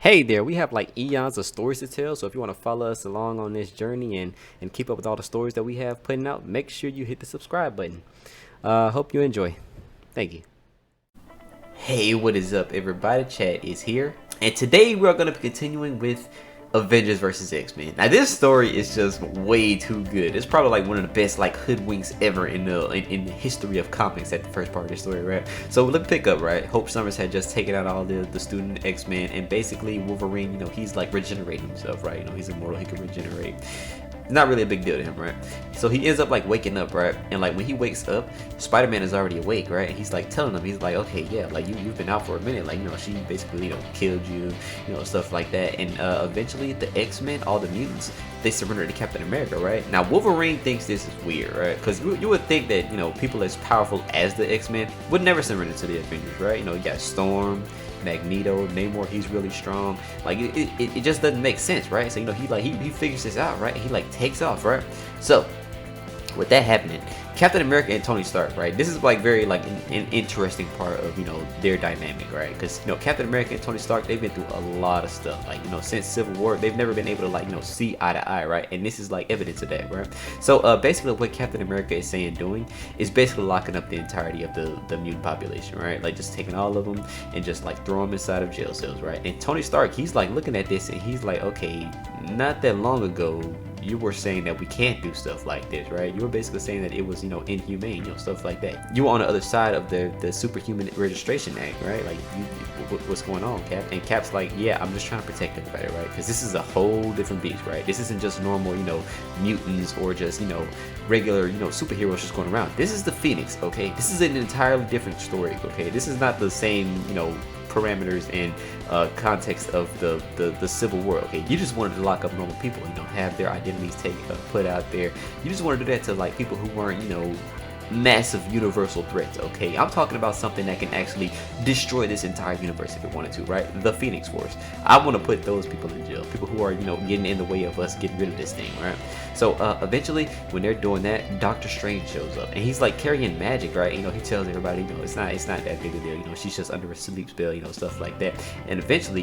Hey there, we have like eons of stories to tell, so if you want to follow us along on this journey and keep up with all the stories that we have putting out, make sure you hit the subscribe button. Hope you enjoy. Thank you. Hey, what is up everybody? Chad is here, and today we're going to be continuing with Avengers versus X-Men. Now this story is just way too good. It's probably like one of the best like hoodwinks ever in the history of comics at the first part of the story, right? So let's pick up, right? Hope Summers had just taken out all the student X-Men, and basically Wolverine, he's like regenerating himself, right? He's immortal, he can regenerate. It's not really a big deal to him, right? So he ends up like waking up, right? And like when he wakes up, Spider-Man is already awake, right? And he's like telling him, he's like, okay, yeah, like you've been out for a minute, like she basically killed you, stuff like that. And eventually the X-Men, all the mutants, they surrender to Captain America, right? Now Wolverine thinks this is weird, right? Because you would think that people as powerful as the X-Men would never surrender to the Avengers, right? You got Storm, Magneto, Namor, he's really strong. Like it just doesn't make sense, right? So he figures this out, right? He like takes off, right? So with that happening, Captain America and Tony Stark, right? This is like very like an interesting part of their dynamic, right? Because Captain America and Tony Stark, they've been through a lot of stuff. Like since Civil War, they've never been able to like see eye to eye, right? And this is like evidence of that, right? So basically, what Captain America is saying doing is basically locking up the entirety of the mutant population, right? Like just taking all of them and just like throw them inside of jail cells, right? And Tony Stark, he's like looking at this and he's like, okay, not that long ago, you were saying that we can't do stuff like this, right? You were basically saying that it was, inhumane, stuff like that. You were on the other side of the Superhuman Registration Act, right? Like, what's going on, Cap? And Cap's like, yeah, I'm just trying to protect everybody, right? Because this is a whole different beast, right? This isn't just normal, mutants or just, regular, superheroes just going around. This is the Phoenix, okay? This is an entirely different story, okay? This is not the same, parameters and context of the Civil War. Okay, you just wanted to lock up normal people, have their identities put out there. You just want to do that to like people who weren't, massive universal threats. Okay, I'm talking about something that can actually destroy this entire universe if it wanted to, right? The Phoenix Force. I want to put those people in jail, people who are getting in the way of us getting rid of this thing, right? So eventually when they're doing that, Doctor Strange shows up and he's like carrying magic, right? He tells everybody it's not that big a deal, she's just under a sleep spell, stuff like that. And eventually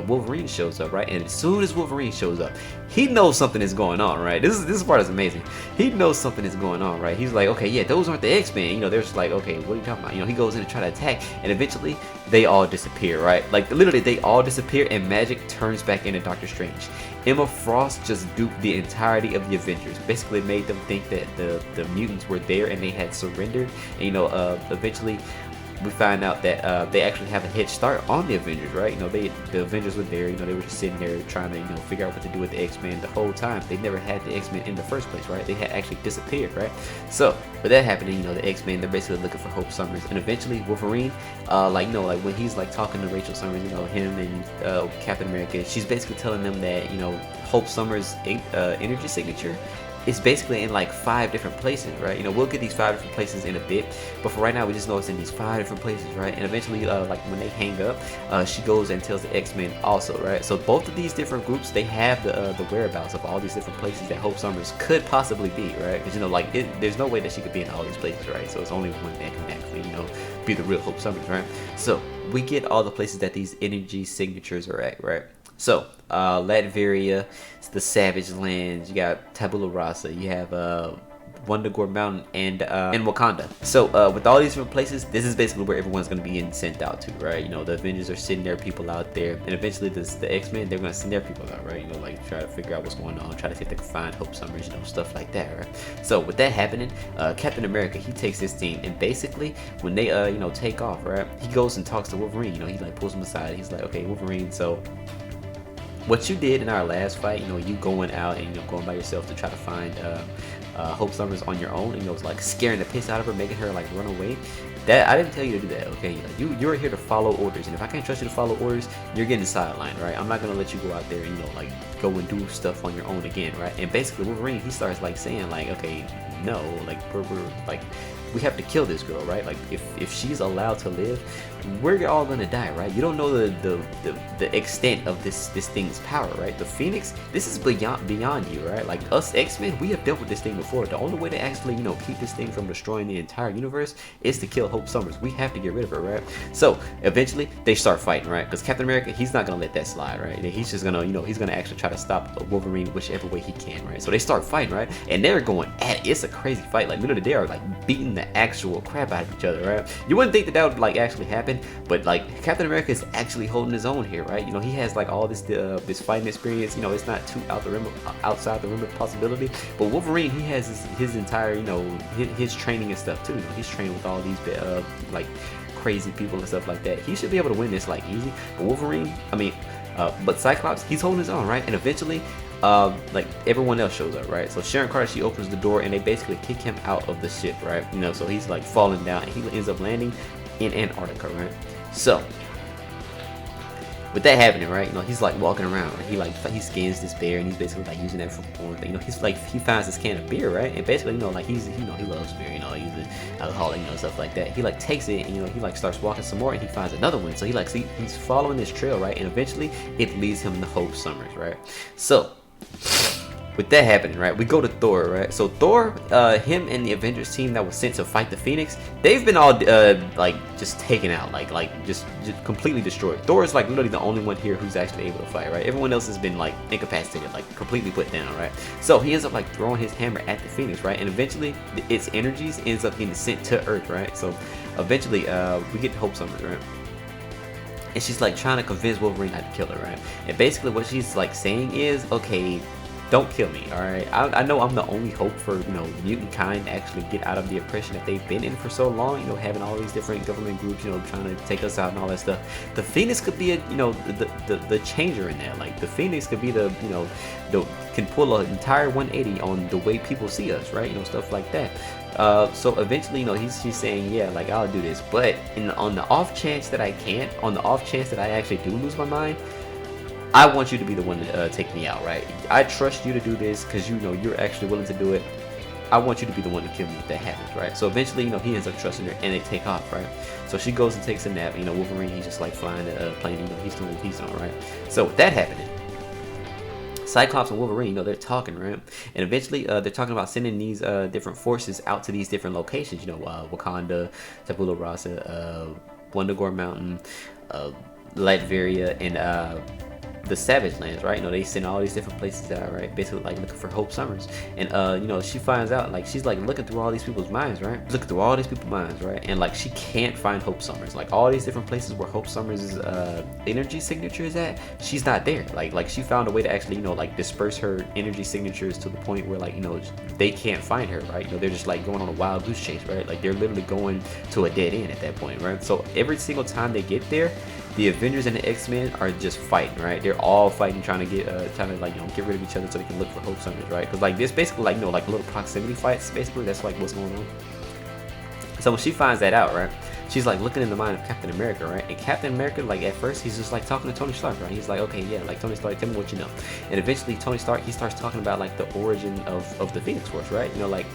Wolverine shows up, right? And as soon as Wolverine shows up, he knows something is going on, right? This part is amazing. He knows something is going on, right? He's like, okay, yeah, those aren't the X-Men. They're just like, okay, what are you talking about? He goes in to try to attack, and eventually they all disappear, right? Like literally they all disappear and magic turns back into Doctor Strange. Emma Frost just duped the entirety of the Avengers, basically made them think that the mutants were there and they had surrendered. And eventually we find out that they actually have a head start on the Avengers, right? The Avengers were there, they were just sitting there trying to, figure out what to do with the X-Men the whole time. They never had the X-Men in the first place, right? They had actually disappeared, right? So, with that happening, the X-Men, they're basically looking for Hope Summers. And eventually, Wolverine, like when he's like talking to Rachel Summers, him and Captain America, she's basically telling them that, Hope Summers' energy signature, it's basically in like 5 different places, right? We'll get these 5 different places in a bit, but for right now we just know it's in these 5 different places, right? And eventually like when they hang up, she goes and tells the X-Men also, right? So both of these different groups, they have the whereabouts of all these different places that Hope Summers could possibly be, right? Because there's no way that she could be in all these places, right? So it's only one that can actually be the real Hope Summers, right? So we get all the places that these energy signatures are at, right? So, Latveria, the Savage Lands, you got Tabula Rasa, you have Wundagore Mountain, and Wakanda. So, with all these different places, this is basically where everyone's going to be getting sent out to, right? The Avengers are sending their people out there, and eventually the X-Men, they're going to send their people out, right? Like try to figure out what's going on, try to see if they can find Hope Summers, stuff like that, right? So, with that happening, Captain America, he takes his team, and basically, when they, take off, right? He goes and talks to Wolverine, he like pulls him aside, he's like, okay, Wolverine, so what you did in our last fight, you going out and going by yourself to try to find Hope Summers on your own, and was like scaring the piss out of her, making her like run away. That I didn't tell you to do that, okay? You're here to follow orders, and if I can't trust you to follow orders, you're getting sidelined, right? I'm not gonna let you go out there and like go and do stuff on your own again, right? And basically Wolverine, he starts like saying like, okay, no, like we're like we have to kill this girl, right? Like if she's allowed to live, we're all gonna die, right? You don't know the extent of this thing's power, right? The Phoenix, this is beyond you, right? Like us X-Men, we have dealt with this thing before. The only way to actually, you know, keep this thing from destroying the entire universe is to kill Hope Summers. We have to get rid of her, right? So eventually they start fighting, right? Because Captain America, he's not gonna let that slide, right? He's just gonna, you know, he's gonna actually try to stop Wolverine whichever way he can, right? So they start fighting, right? And they're going at it. It's a crazy fight. Like literally they are like beating the actual crap out of each other, right? You wouldn't think that would like actually happen, but like Captain America is actually holding his own here, right? You know, he has like all this fighting experience. You know, it's not too outside the realm of possibility. But Wolverine, he has his entire, you know, his training and stuff too. You know, he's trained with all these like crazy people and stuff like that. He should be able to win this like easy. But Wolverine, I mean, but Cyclops, he's holding his own, right? And eventually, like everyone else shows up, right? So Sharon Carter, she opens the door and they basically kick him out of the ship, right? You know, so he's like falling down and he ends up landing in Antarctica, right? So with that happening, right, you know, he's like walking around, right? He skins this bear and he's basically like using that for porn. You know, he's like, he finds this can of beer, right? And basically, you know, like he's, you know, he loves beer, you know, he's an alcoholic, you know, stuff like that. He like takes it and, you know, he like starts walking some more and he finds another one. So he like, he's following this trail, right? And eventually it leads him to Hope Summers, right? So with that happening, right, we go to Thor, right? So Thor, him and the Avengers team that was sent to fight the Phoenix, they've been all like just taken out, like just completely destroyed. Thor is like literally the only one here who's actually able to fight, right? Everyone else has been like incapacitated, like completely put down, right? So he ends up like throwing his hammer at the Phoenix, right? And eventually its energies ends up getting sent to Earth, right? So eventually we get to Hope Summers, right? And she's like trying to convince Wolverine not to kill her, right? And basically what she's like saying is, okay, don't kill me, all right? I know I'm the only hope for, you know, mutant kind to actually get out of the oppression that they've been in for so long, you know, having all these different government groups, you know, trying to take us out and all that stuff. The Phoenix could be a, you know, the changer in that. Like the Phoenix could be the, you know, can pull an entire 180 on the way people see us, right? You know, stuff like that. So eventually, you know, she's saying, yeah, like I'll do this, but on the off chance that I can't, on the off chance that I actually do lose my mind, I want you to be the one to take me out, right? I trust you to do this because, you know, you're actually willing to do it. I want you to be the one to kill me if that happens, right? So eventually, you know, he ends up trusting her and they take off, right? So she goes and takes a nap. You know, Wolverine, he's just like flying a plane, you know, he's doing what he's doing, right? So with that happening, Cyclops and Wolverine, you know, they're talking, right? And eventually, they're talking about sending these different forces out to these different locations, you know, Wakanda, Tabula Rasa, Wundagore Mountain, Latveria, and the Savage Lands, right? You know, they send all these different places out, right? Basically like looking for Hope Summers. And you know, she finds out, like, she's like looking through all these people's minds, right? Looking through all these people's minds, right? And like she can't find Hope Summers. Like all these different places where Hope Summers' energy signature is at, she's not there. Like she found a way to actually, you know, like disperse her energy signatures to the point where, like, you know, they can't find her, right? You know, they're just like going on a wild goose chase, right? Like they're literally going to a dead end at that point, right? So every single time they get there, the Avengers and the X-Men are just fighting, right? They're all fighting, trying to like, you know, get rid of each other so they can look for Hope Summers, right? Because like this basically, like, you know, like little proximity fights, basically. That's like what's going on. So when she finds that out, right, she's like looking in the mind of Captain America, right? And Captain America, like at first, he's just like talking to Tony Stark, right? He's like, okay, yeah, like Tony Stark, tell me what you know. And eventually Tony Stark, he starts talking about like the origin of the Phoenix Force, right? You know, like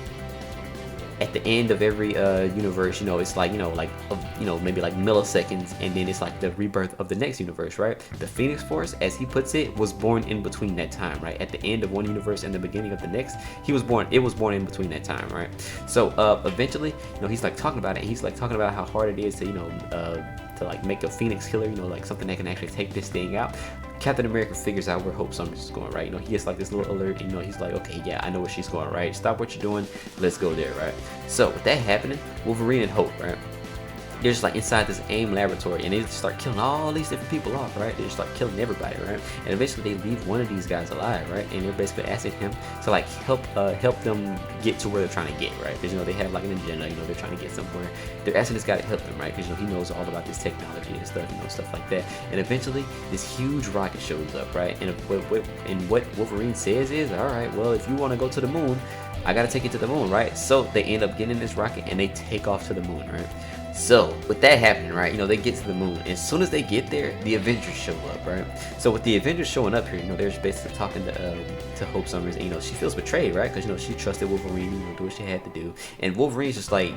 at the end of every universe, you know, it's like, you know, like, you know, maybe like milliseconds, and then it's like the rebirth of the next universe, right? The Phoenix Force, as he puts it, was born in between that time, right? At the end of one universe and the beginning of the next, it was born in between that time, right? So eventually, you know, he's like talking about it. He's like talking about how hard it is to, you know, to like make a Phoenix killer, you know, like something that can actually take this thing out. Captain America figures out where Hope Summers is going, right? You know, he gets like this little alert, and, you know, he's like, okay, yeah, I know where she's going, right? Stop what you're doing, let's go there, right? So with that happening, Wolverine and Hope, right, they're just like inside this AIM laboratory, and they just start killing all these different people off, right? They just start killing everybody, right? And eventually they leave one of these guys alive, right? And they're basically asking him to like help them get to where they're trying to get, right? Because, you know, they have like an agenda, you know, they're trying to get somewhere. They're asking this guy to help them, right? Because, you know, he knows all about this technology and stuff, you know, stuff like that. And eventually this huge rocket shows up, right? And what Wolverine says is, all right, well, if you want to go to the moon, I gotta take you to the moon, right? So they end up getting in this rocket and they take off to the moon, right? So with that happening, right, they get to the moon. As soon as they get there, the Avengers show up, right? So with the Avengers showing up here, they're just basically talking to Hope Summers, and she feels betrayed, right? Because she trusted Wolverine, do what she had to do, and Wolverine's just like,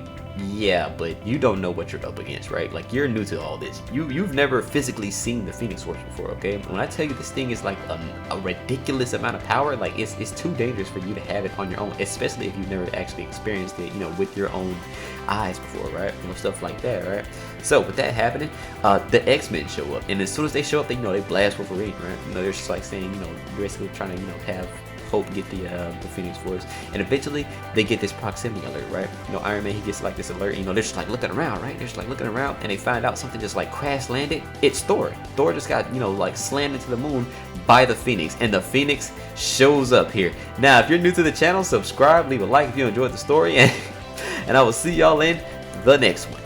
yeah, but you don't know what you're up against, right? Like, you're new to all this. You've never physically seen the Phoenix Force before, okay? When I tell you this thing is like a ridiculous amount of power, like it's too dangerous for you to have it on your own, especially if you've never actually experienced it, with your own eyes before, right? Stuff like that, right? So with that happening, the X-Men show up, and as soon as they show up, they they blast Wolverine, right? They're just like saying, basically trying to have Hope get the Phoenix Force, and eventually they get this proximity alert, right? Iron Man, he gets like this alert, they're just like looking around, right? They're just like looking around, and they find out something just like crash landed. It's Thor. Thor just got like slammed into the moon by the Phoenix, and the Phoenix shows up here. Now, if you're new to the channel, subscribe, leave a like if you enjoyed the story, and I will see y'all in the next one.